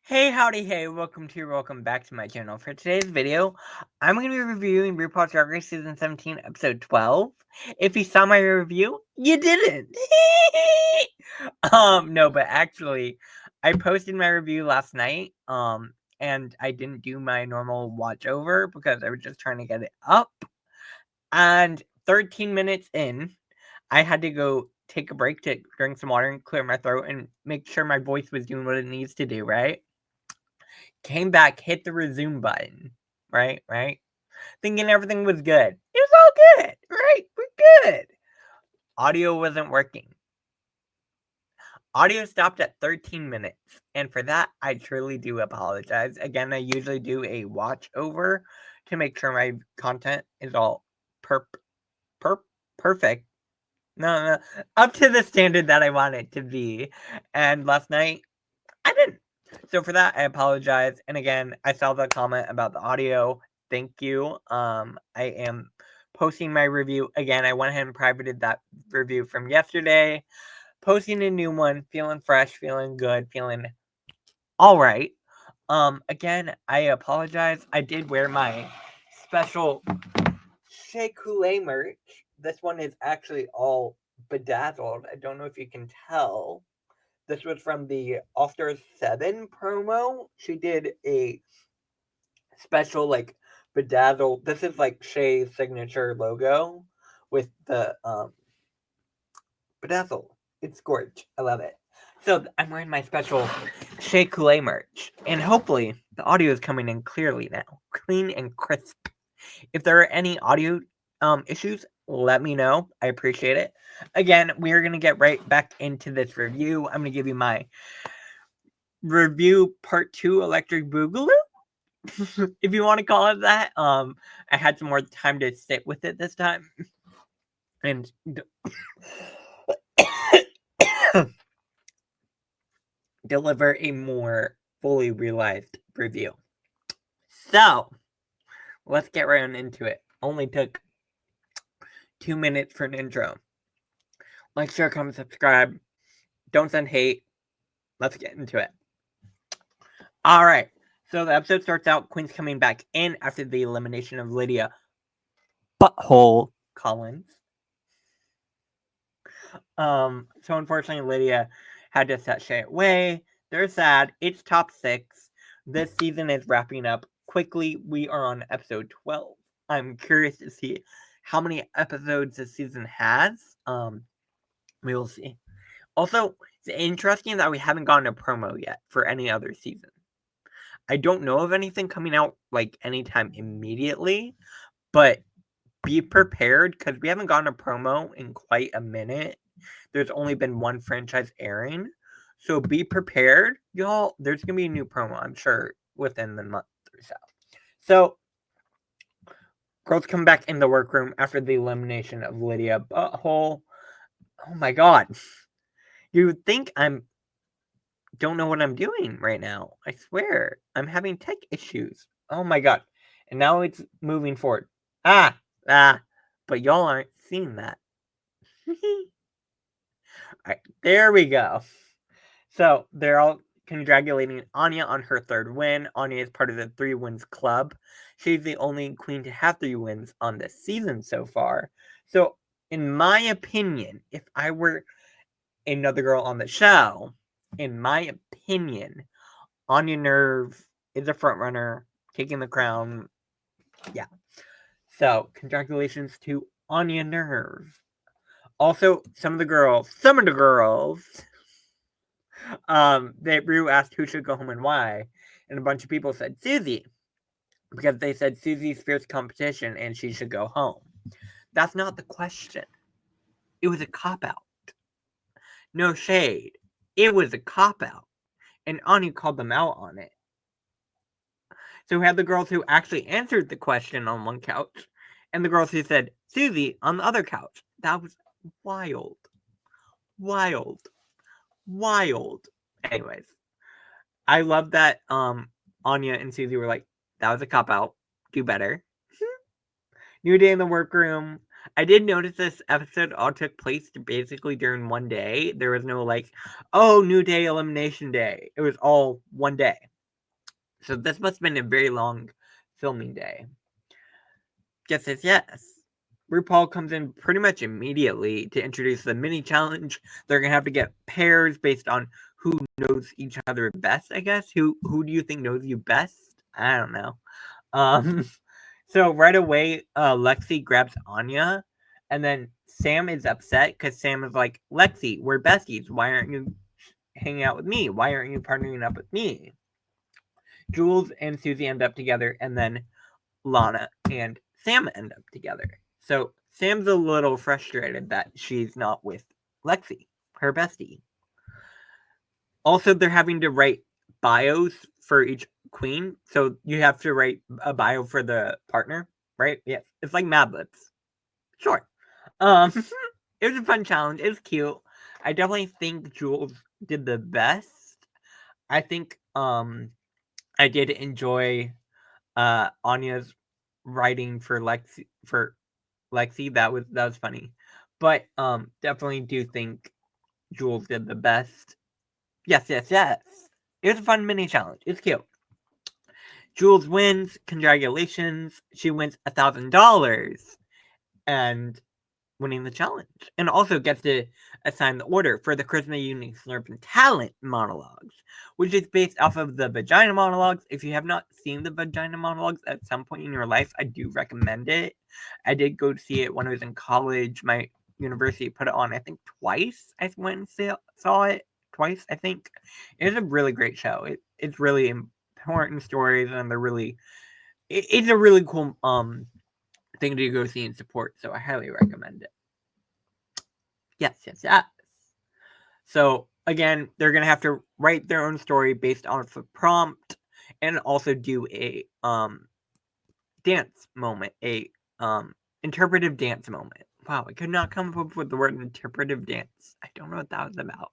Hey, howdy, hey, welcome back to my channel. For today's video, I'm going to be reviewing RuPaul's Drag Race Season 17, Episode 12. If you saw my review, you didn't! No, but actually, I posted my review last night, and I didn't do my normal watch over because I was just trying to get it up. And 13 minutes in, I had to go take a break to drink some water and clear my throat and make sure my voice was doing what it needs to do, right? Came back, hit the resume button, right, thinking everything was good. It was all good, right, we're good. Audio wasn't working. Audio stopped at 13 minutes, and for that, I truly do apologize. Again, I usually do a watch over to make sure my content is all perfect. No, up to the standard that I want it to be. And last night, I didn't. So for that, I apologize. And again, I saw the comment about the audio. Thank you. I am posting my review again. I went ahead and privated that review from yesterday. Posting a new one, feeling fresh, feeling good, feeling all right. Again, I apologize. I did wear my special Shea Coulee merch. This one is actually all bedazzled. I don't know if you can tell. This was from the All-Stars 7 promo. She did a special, like, bedazzle. This is, like, Shay's signature logo with the, bedazzle. It's gorgeous. I love it. So, I'm wearing my special Shea Coulee merch. And hopefully, the audio is coming in clearly now. Clean and crisp. If there are any audio issues, let me know. I appreciate it. Again, we are going to get right back into this review. I'm going to give you my review part 2 Electric Boogaloo, if you want to call it that. I had some more time to sit with it this time and deliver a more fully realized review. So, let's get right on into it. Only took 2 minutes for an intro. Like, share, comment, subscribe. Don't send hate. Let's get into it. Alright, so the episode starts out, Queen's coming back in after the elimination of Lydia Butthole Collins. So unfortunately, Lydia had to set Shay away. They're sad. It's top 6. This season is wrapping up quickly. We are on episode 12. I'm curious to see how many episodes this season has. We will see. Also, it's interesting that we haven't gotten a promo yet for any other season. I don't know of anything coming out, like, anytime immediately, but be prepared, because we haven't gotten a promo in quite a minute. There's only been one franchise airing, so be prepared, y'all. There's going to be a new promo, I'm sure, within the month or so. So, girls come back in the workroom after the elimination of Lydia Butthole. Oh my god. You would think don't know what I'm doing right now. I swear. I'm having tech issues. Oh my god. And now it's moving forward. But y'all aren't seeing that. Alright, there we go. So, they're all congratulating Anya on her 3rd win. Anya is part of the 3 wins club. She's the only queen to have 3 wins on this season so far. So, in my opinion, if I were another girl on the show, in my opinion, Anya Nerve is a front runner, taking the crown. Yeah. So, congratulations to Anya Nerve. Also, some of the girls, that Rue asked who should go home and why, and a bunch of people said Susie, because they said Susie's fierce competition and she should go home. That's not the question. It was a cop-out. No shade. It was a cop-out. And Anya called them out on it. So we had the girls who actually answered the question on one couch, and the girls who said Susie on the other couch. That was wild. Wild. Anyways, I love that Anya and Susie were like, that was a cop-out. Do better. New day in the workroom. I did notice this episode all took place basically during one day. There was no, like, oh, new day, elimination day. It was all one day. So this must have been a very long filming day. Yes. RuPaul comes in pretty much immediately to introduce the mini challenge. They're gonna have to get pairs based on who knows each other best, I guess. Who do you think knows you best? I don't know. So right away, Lexi grabs Anya, and then Sam is upset because Sam is like, Lexi, we're besties. Why aren't you hanging out with me? Why aren't you partnering up with me? Jules and Susie end up together, and then Lana and Sam end up together. So Sam's a little frustrated that she's not with Lexi, her bestie. Also, they're having to write bios for each queen. So you have to write a bio for the partner, right? Yes. It's like Mad Libs. Sure. It was a fun challenge. It was cute. I definitely think Jules did the best. I think I did enjoy Anya's writing for Lexi. That was funny. But definitely do think Jules did the best. Yes. It was a fun mini challenge. It's cute. Jules wins. Congratulations. She wins $1,000 and winning the challenge. And also gets to assign the order for the Charisma Unique Slurp and Talent monologues, which is based off of the Vagina monologues. If you have not seen the Vagina monologues at some point in your life, I do recommend it. I did go see it when I was in college. My university put it on, I think, twice. I went and saw it twice, I think. It was a really great show. It's really important stories, and they're really... It's a really cool thing to go see and support, so I highly recommend it. Yes. So again, they're gonna have to write their own story based off a prompt, and also do a dance moment, a interpretive dance moment. Wow, I could not come up with the word interpretive dance. I don't know what that was about.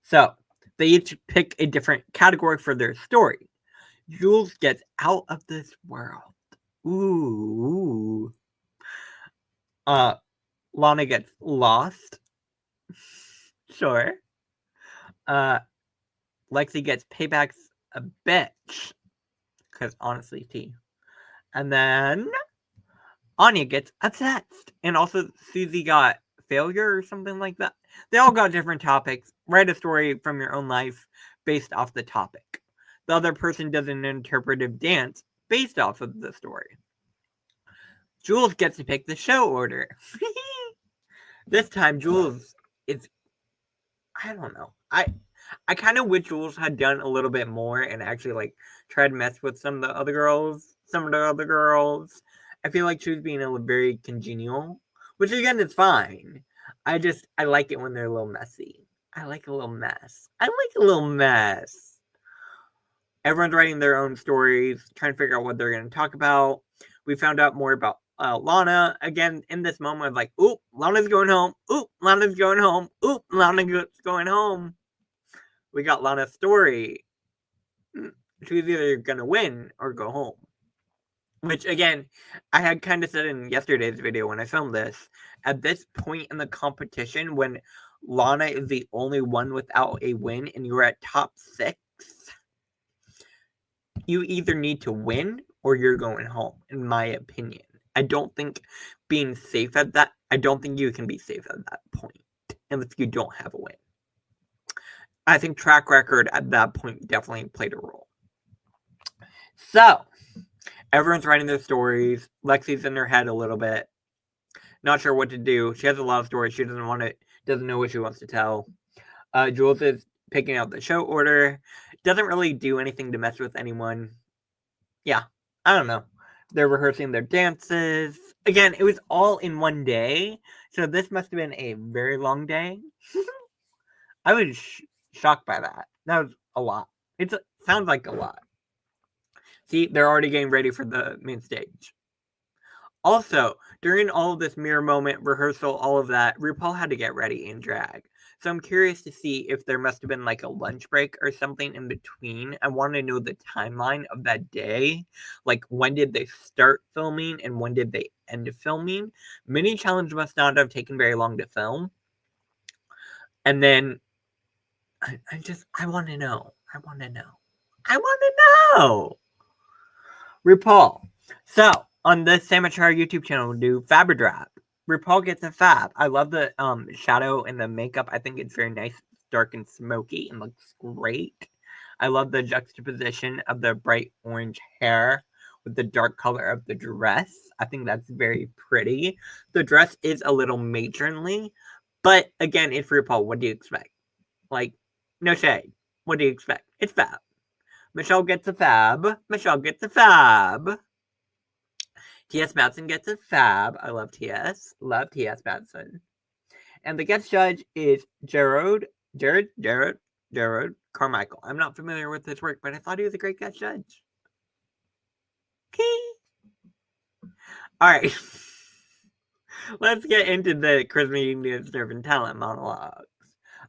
So they each pick a different category for their story. Jules gets out of this world. Ooh. Lana gets lost. Sure. Lexi gets paybacks a bitch. Because honestly, T. And then Anya gets obsessed. And also Susie got failure or something like that. They all got different topics. Write a story from your own life based off the topic. The other person does an interpretive dance based off of the story. Jules gets to pick the show order. This time, Jules is... I don't know. I kind of wish Jules had done a little bit more and actually like tried to mess with some of the other girls. I feel like she was being a very congenial, which again is fine. I like it when they're a little messy. I like a little mess. Everyone's writing their own stories, trying to figure out what they're going to talk about. We found out more about Lana again in this moment of like, oop, Lana's going home. Oop, Lana's going home. Oop, Lana's going home. We got Lana's story. She's either gonna win or go home. Which again, I had kind of said in yesterday's video when I filmed this. At this point in the competition, when Lana is the only one without a win and you're at top 6, you either need to win or you're going home, in my opinion. I don't think being safe at that... I don't think you can be safe at that point unless you don't have a win. I think track record at that point definitely played a role. So, everyone's writing their stories. Lexi's in her head a little bit. Not sure what to do. She has a lot of stories. She doesn't know what she wants to tell. Jules is picking out the show order. Doesn't really do anything to mess with anyone. Yeah, I don't know. They're rehearsing their dances. Again, it was all in one day. So this must have been a very long day. I was shocked by that. That was a lot. It sounds like a lot. See, they're already getting ready for the main stage. Also, during all of this mirror moment, rehearsal, all of that, RuPaul had to get ready in drag. So I'm curious to see if there must have been like a lunch break or something in between. I want to know the timeline of that day. Like, when did they start filming and when did they end filming? Mini challenge must not have taken very long to film. And then I want to know. I want to know. RuPaul. So, on the Samatar YouTube channel, we do Fabridrap. RuPaul gets a fab. I love the shadow and the makeup. I think it's very nice, dark and smoky, and looks great. I love the juxtaposition of the bright orange hair with the dark color of the dress. I think that's very pretty. The dress is a little matronly, but again, it's RuPaul. What do you expect? Like, no shade. What do you expect? It's fab. Michelle gets a fab. Michelle gets a fab. T.S. Madsen gets a fab. I love T.S. Love T.S. Madsen. And the guest judge is Jared Carmichael. I'm not familiar with his work, but I thought he was a great guest judge. All right. Let's get into the Christmas Union Servant Talent monologues.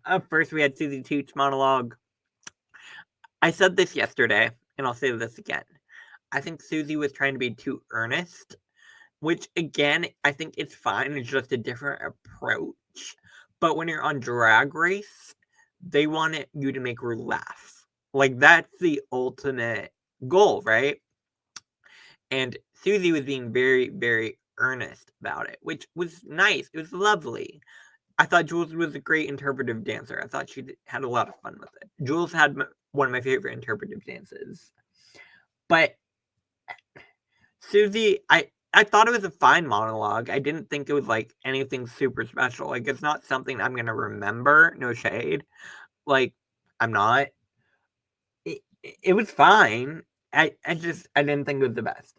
Up first, we had Susie Toots' monologue. I said this yesterday, and I'll say this again. I think Susie was trying to be too earnest, which, again, I think it's fine. It's just a different approach. But when you're on Drag Race, they want you to make her laugh. Like, that's the ultimate goal, right? And Susie was being very, very earnest about it, which was nice. It was lovely. I thought Jules was a great interpretive dancer. I thought she had a lot of fun with it. Jules had one of my favorite interpretive dances. But Susie, I thought it was a fine monologue. I didn't think it was like anything super special. Like, it's not something I'm gonna remember. No shade. Like, I'm not. It was fine. I didn't think it was the best.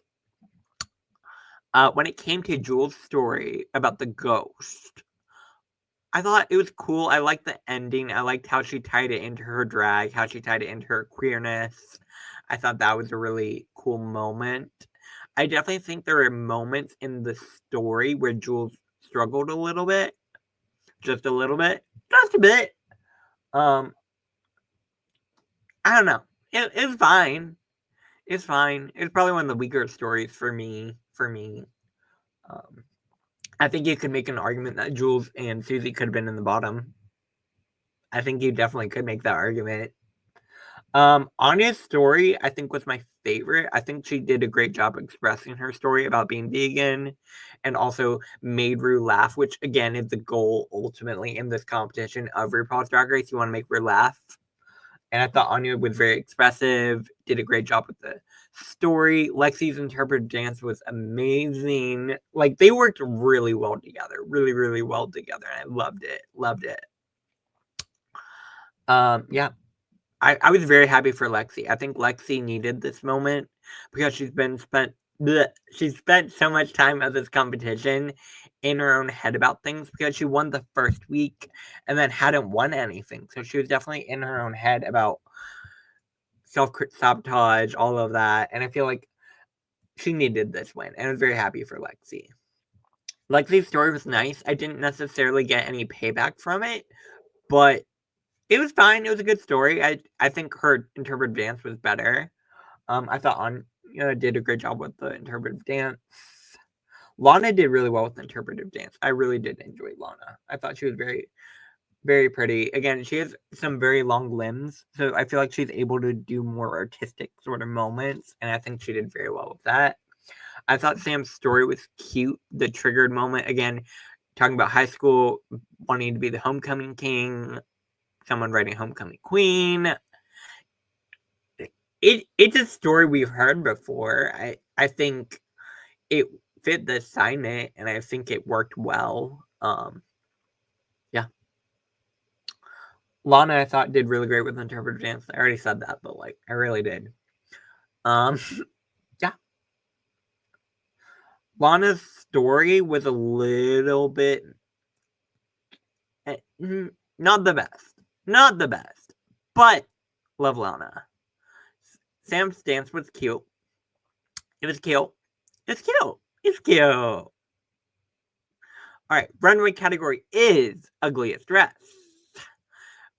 When it came to Jules' story about the ghost, I thought it was cool. I liked the ending. I liked how she tied it into her drag, how she tied it into her queerness. I thought that was a really cool moment. I definitely think there are moments in the story where Jules struggled a little bit. Just a little bit. Just a bit. I don't know. It's fine. It's fine. It's probably one of the weaker stories for me. I think you could make an argument that Jules and Susie could have been in the bottom. I think you definitely could make that argument. Anya's story, I think, was my favorite. I think she did a great job expressing her story about being vegan and also made Ru laugh, which, again, is the goal ultimately in this competition of RuPaul's Drag Race. You want to make Ru laugh. And I thought Anya was very expressive, did a great job with the story. Lexi's interpretive dance was amazing. Like, they worked really well together. Really, really well together. And I loved it. Loved it. Yeah. I was very happy for Lexi. I think Lexi needed this moment because she's spent so much time at this competition in her own head about things because she won the first week and then hadn't won anything. So she was definitely in her own head about self-sabotage, all of that. And I feel like she needed this win. And I was very happy for Lexi. Lexi's story was nice. I didn't necessarily get any payback from it, but it was fine. It was a good story. I think her interpretive dance was better. I thought Anya did a great job with the interpretive dance. Lana did really well with the interpretive dance. I really did enjoy Lana. I thought she was very, very pretty. Again, she has some very long limbs, so I feel like she's able to do more artistic sort of moments, and I think she did very well with that. I thought Sam's story was cute. The triggered moment, again, talking about high school, wanting to be the homecoming king, someone writing homecoming queen. It's a story we've heard before. I think it fit the assignment, and I think it worked well. Yeah. Lana, I thought, did really great with interpretive dance. I already said that, but like, I really did. Yeah. Lana's story was a little bit not the best. Not the best. But love Lana. Sam's dance was cute. It was cute. It's cute. It's cute. All right, runway category is ugliest dress.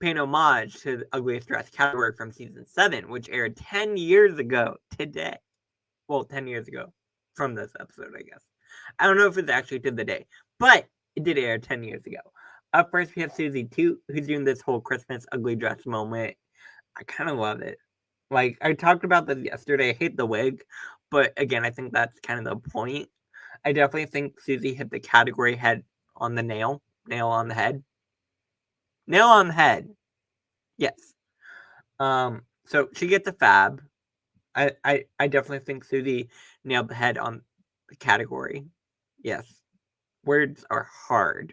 Paying homage to the ugliest dress category from season 7, which aired 10 years ago today. Well, 10 years ago from this episode, I guess. I don't know if it's actually to the day, but it did air 10 years ago. Up first, we have Susie Toot, who's doing this whole Christmas ugly dress moment. I kind of love it. Like, I talked about this yesterday. I hate the wig, but again, I think that's kind of the point. I definitely think Susie hit the category head on the nail. Nail on the head. Nail on the head. Yes. So she gets a fab. I definitely think Susie nailed the head on the category. Yes. Words are hard.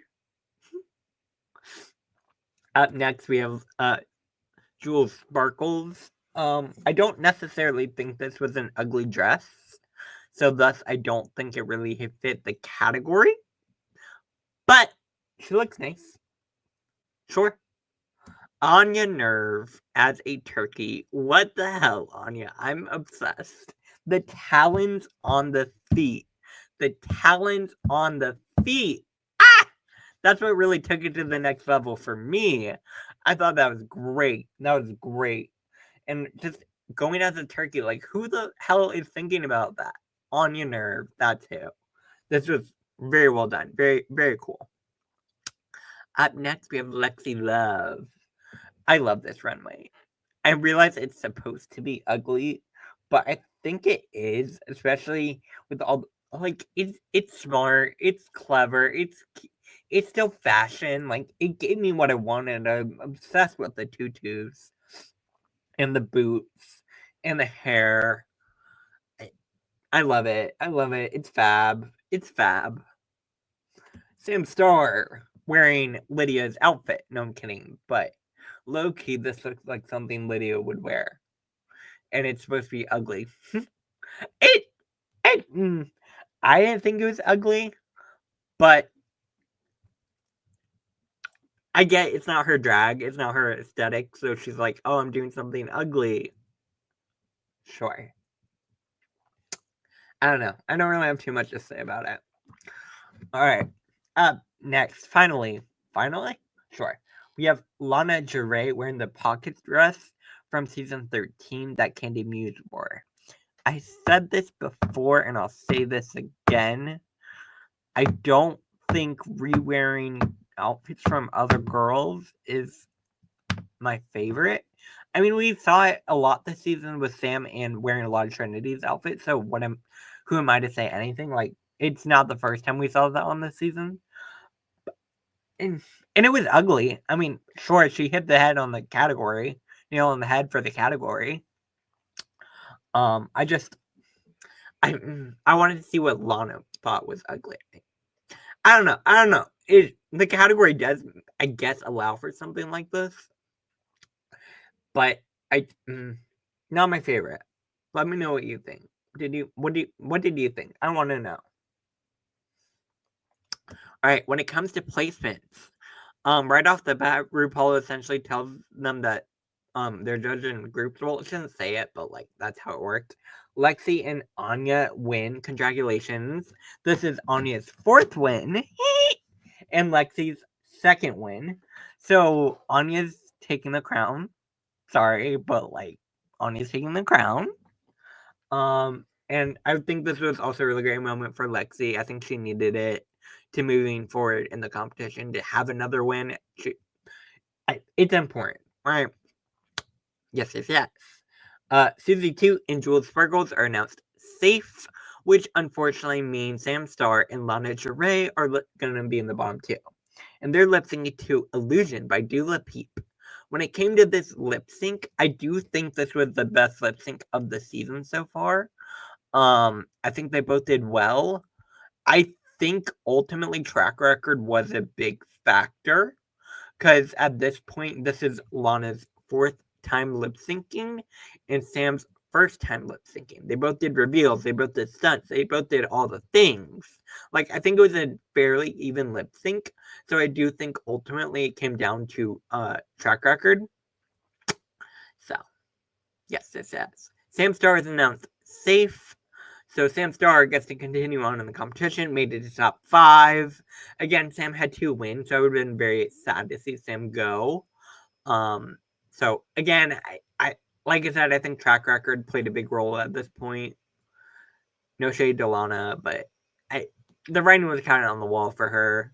Up next, we have Jules Sparkles. I don't necessarily think this was an ugly dress, so thus I don't think it really fit the category. But she looks nice. Sure. Anya Nerve as a turkey. What the hell, Anya? I'm obsessed. The talons on the feet. The talons on the feet. Ah! That's what really took it to the next level for me. I thought that was great. That was great. And just going as a turkey, like, who the hell is thinking about that? Anya Nerve, that's who. This was very well done. Very, very cool. Up next, we have Lexi Love. I love this runway. I realize it's supposed to be ugly, but I think it is, especially with all like it's smart, it's clever, it's still fashion. Like, it gave me what I wanted. I'm obsessed with the tutus and the boots and the hair. I love it. I love it. It's fab. It's fab. Sam Starr wearing Lydia's outfit. No, I'm kidding. But low key, this looks like something Lydia would wear. And it's supposed to be ugly. it, I didn't think it was ugly, but I get it's not her drag, it's not her aesthetic. So she's like, oh, I'm doing something ugly. Sure. I don't know. I don't really have too much to say about it. All right. Up next, finally, sure. We have Lana Jarre wearing the pocket dress from season 13 that Candy Muse wore. I said this before and I'll say this again. I don't think re-wearing outfits from other girls is my favorite. I mean, we saw it a lot this season with Sam and wearing a lot of Trinity's outfits. So who am I to say anything? Like, it's not the first time we saw that on this season. And it was ugly. I mean, sure, she hit the head on the category, on the head for the category. I just, I wanted to see what Lana thought was ugly. I don't know. The category does, I guess, allow for something like this, but not my favorite. Let me know what you think. What did you think? I want to know. All right, when it comes to placements, right off the bat, RuPaul essentially tells them that they're judging groups. Well, it shouldn't say it, but like that's how it worked. Lexi and Anya win. Congratulations. This is Anya's 4th win and Lexi's 2nd win. So Anya's taking the crown. Sorry, but like Anya's taking the crown. And I think this was also a really great moment for Lexi. I think she needed it to moving forward in the competition to have another win. It's important, right? Yes. Susie 2 and Jules Sparkles are announced safe, which unfortunately means Sam Starr and Lana Jarre are going to be in the bottom 2. And they're lip syncing to Illusion by Dua Peep. When it came to this lip sync, I do think this was the best lip sync of the season so far. I think they both did well. I think ultimately track record was a big factor because at this point, this is Lana's 4th time lip syncing and Sam's 1st time lip syncing. They both did reveals, they both did stunts, they both did all the things. Like, I think it was a fairly even lip sync. So I do think ultimately it came down to track record. So, yes. Sam Starr is announced safe. So Sam Starr gets to continue on in the competition, made it to top 5. Again, Sam had 2 wins, so I would have been very sad to see Sam go. So again, I like I said, I think track record played a big role at this point. No shade to Lana, but the writing was kind of on the wall for her.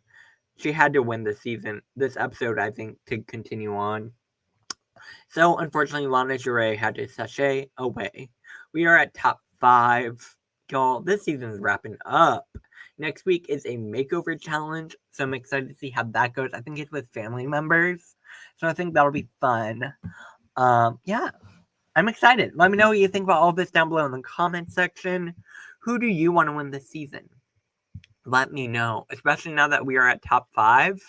She had to win this season, this episode, I think, to continue on. So, unfortunately, Lana Jure had to sashay away. We are at top 5. Y'all, this season is wrapping up. Next week is a makeover challenge, so I'm excited to see how that goes. I think it's with family members, so I think that'll be fun. Yeah, I'm excited. Let me know what you think about all this down below in the comment section. Who do you want to win this season? Let me know, especially now that we are at top 5.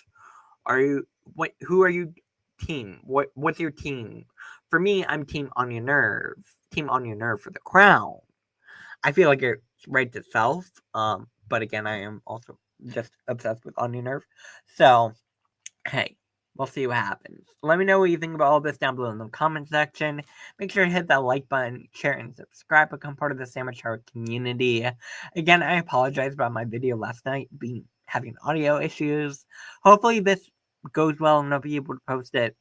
Who are you team? What's your team? For me, I'm team Anya Nerve. Team Anya Nerve for the crown. I feel like it writes itself. But again, I am also just obsessed with Anya Nerve. So, hey, we'll see what happens. Let me know what you think about all this down below in the comment section. Make sure to hit that like button, share, and subscribe. Become part of the Sandwich Heart community. Again, I apologize about my video last night having audio issues. Hopefully this goes well and I'll be able to post it.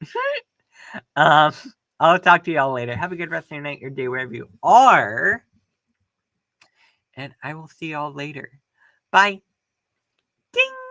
I'll talk to y'all later. Have a good rest of your night, your day, wherever you are. And I will see y'all later. Bye. Ding!